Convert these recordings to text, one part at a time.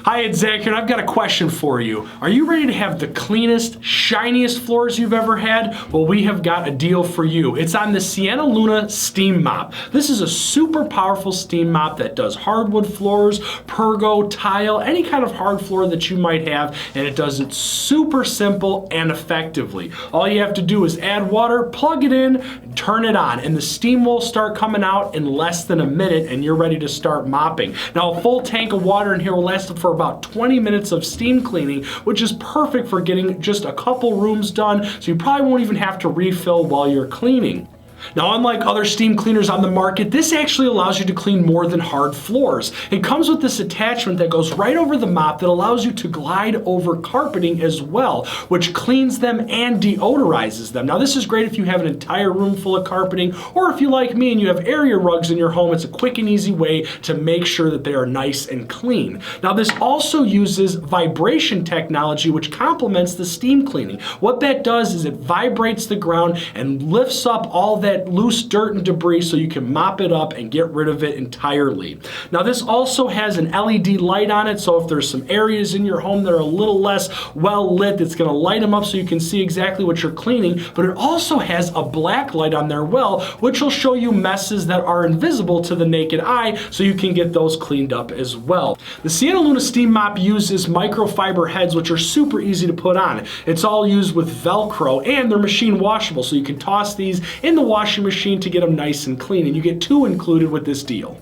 Hi, it's Zach here, and I've got a question for you. Are you ready to have the cleanest, shiniest floors you've ever had? Well, we have got a deal for you. It's on the Luna Steam Mop. This is a super powerful steam mop that does hardwood floors, Pergo, tile, any kind of hard floor that you might have, and it does it super simple and effectively. All you have to do is add water, plug it in, and turn it on, and the steam will start coming out in less than a minute, and you're ready to start mopping. Now, a full tank of water in here will last for about 20 minutes of steam cleaning, which is perfect for getting just a couple rooms done, so you probably won't even have to refill while you're cleaning. Now, unlike other steam cleaners on the market, this actually allows you to clean more than hard floors. It comes with this attachment that goes right over the mop that allows you to glide over carpeting as well, which cleans them and deodorizes them. Now, this is great if you have an entire room full of carpeting, or if you like me and you have area rugs in your home. It's a quick and easy way to make sure that they are nice and clean. Now, this also uses vibration technology, which complements the steam cleaning. What that does is it vibrates the ground and lifts up all that loose dirt and debris so you can mop it up and get rid of it entirely. Now, this also has an LED light on it, so if there's some areas in your home that are a little less well lit, it's going to light them up so you can see exactly what you're cleaning. But it also has a black light on there, which will show you messes that are invisible to the naked eye, so you can get those cleaned up as well. The Luna Steam Mop uses microfiber heads, which are super easy to put on. It's all used with Velcro, and they're machine washable, so you can toss these in the washing machine to get them nice and clean, and you get 2 included with this deal.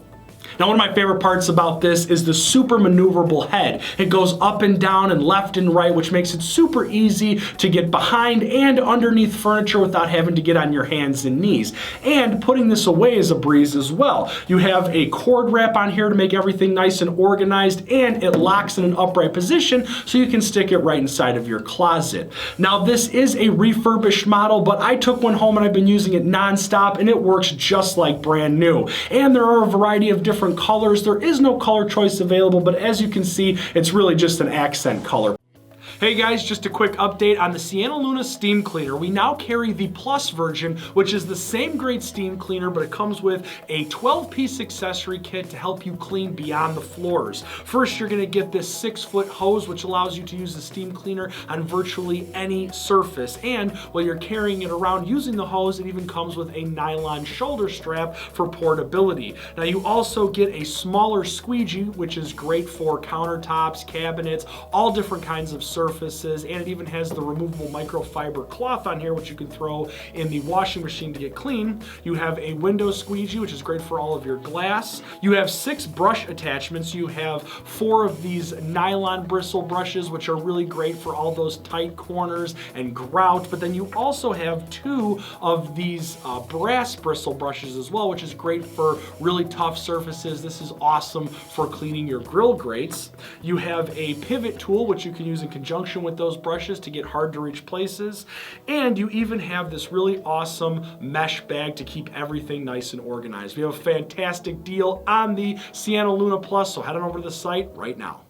Now, one of my favorite parts about this is the super maneuverable head. It goes up and down and left and right, which makes it super easy to get behind and underneath furniture without having to get on your hands and knees. And putting this away is a breeze as well. You have a cord wrap on here to make everything nice and organized, and it locks in an upright position so you can stick it right inside of your closet. Now, this is a refurbished model, but I took one home and I've been using it non-stop, and it works just like brand new. And there are a variety of different colors. There is no color choice available, but as you can see, it's really just an accent color. Hey guys, just a quick update on the Luna Steam Cleaner. We now carry the Plus version, which is the same grade steam cleaner, but it comes with a 12-piece accessory kit to help you clean beyond the floors. First, you're gonna get this 6-foot hose, which allows you to use the steam cleaner on virtually any surface. And while you're carrying it around using the hose, it even comes with a nylon shoulder strap for portability. Now, you also get a smaller squeegee, which is great for countertops, cabinets, all different kinds of surfaces, and it even has the removable microfiber cloth on here, which you can throw in the washing machine to get clean. You have a window squeegee, which is great for all of your glass. You have 6 brush attachments. You have 4 of these nylon bristle brushes, which are really great for all those tight corners and grout. But then you also have 2 of these brass bristle brushes as well, which is great for really tough surfaces. This is awesome for cleaning your grill grates. You have a pivot tool, which you can use in conjunction with those brushes to get hard to reach places. And you even have this really awesome mesh bag to keep everything nice and organized. We have a fantastic deal on the Luna Plus, so head on over to the site right now.